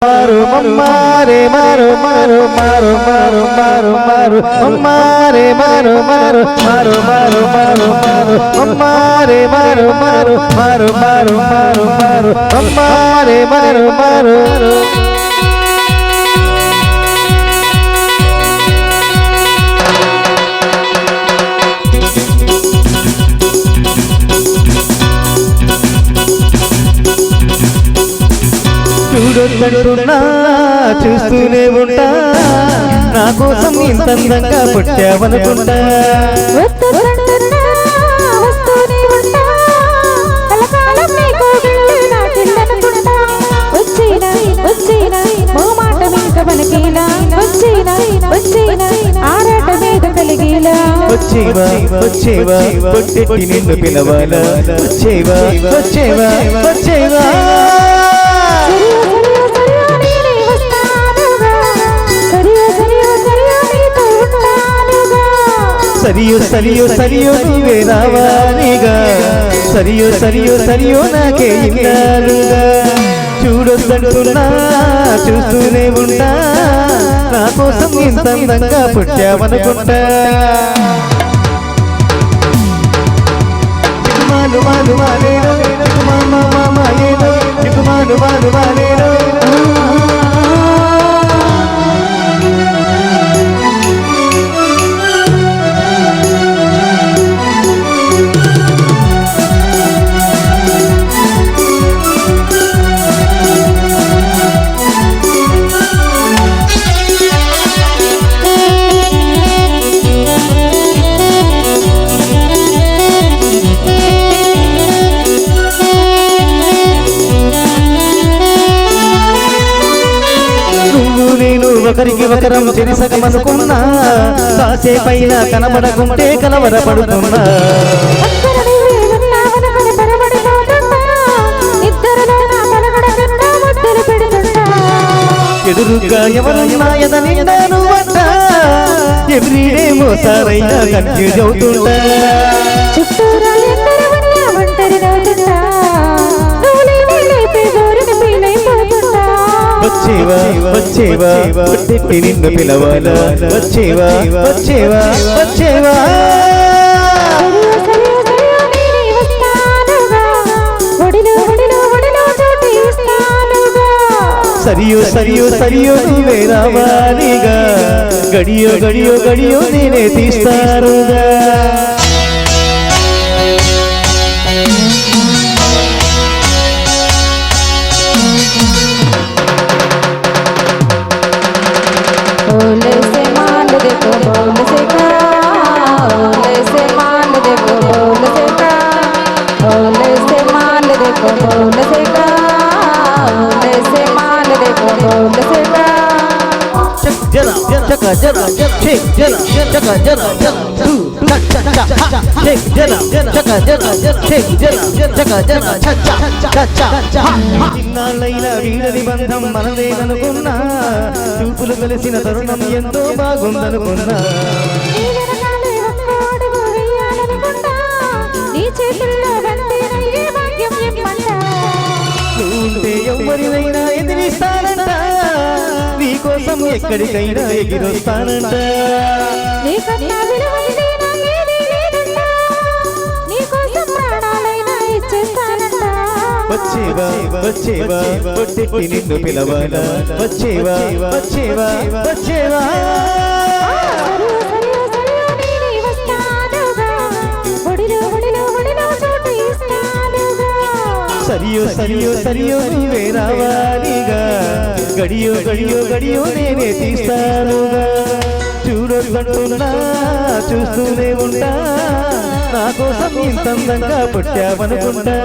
Maru mare maru maru maru maru maru maru mare maru maru maru maru maru maru mare maru maru maru maru maru maru mare maru maru చూడొద్దంటున్నా చూస్తూనే ఉంటా నా కోసం ఇంత అందంగా పుట్టావనుకుంటా వచ్చేవా వచ్చేవా పొట్టెట్టి నిన్ను పిలవాలా వచ్చేవా వచ్చేవా వచ్చేవా సరియో సరియో సరియో నీవే రావాలిగా సరియో సరియో సరియో నాకే ఇన్నారుగా చూడొద్దంటున్నా చూస్తూనే ఉంటా నా కోసం ఇంత అందంగా పుట్టావనుకుంటా మాలు మాలు మాలేరో మామా మాలేరో మాలు మాలు మాలేరో ఒకరికి ఒకరం చెరిసగమనుకున్నా కాసేపైన కనబడకుంటే కలవరపడుతున్నా ఎదురుగా ఎవరున్నా ఎదనిందాను అంట ఎవ్రీడే మోసారైనా కన్ఫ్యూజ్ అవుతుంటా వచ్చేవా వచ్చేవా పొట్టెట్టి నిన్ను పిలవాలా వచ్చేవా వచ్చేవా వచ్చేవా సరియో సరియో సరియో నువ్వే రావాలిగా గడియో గడియో గడియో నేనే తీస్తారుగా Jaka jara shake jara jaka jara do cha cha cha shake jara jaka jara shake jara jaka jara cha cha cha cha ఇన్నాళ్ళైనా వీడని బంధం మనదేననుకున్నా చూపులు కలిసిన తరుణం ఎంతో బాగుందనుకున్నా నువ్వుంటే ఎవరినైనా ఎదిరిస్తానంట నీకోసం ఎక్కడికైనా ఎగిరొస్తానంట వచ్చేవా వచ్చేవా పొట్టెట్టి నిన్ను పిలవాలా వచ్చేవా వచ్చేవా వచ్చేవా సరియో సరియో సరియో నువ్వే రావాలిగా గడియో గడియో గడియో నేనే తీస్తానుగా చూడొద్దంటున్నా చూస్తూనే ఉంటా నా కోసం ఇంత అందంగా పుట్టావనుకుంటా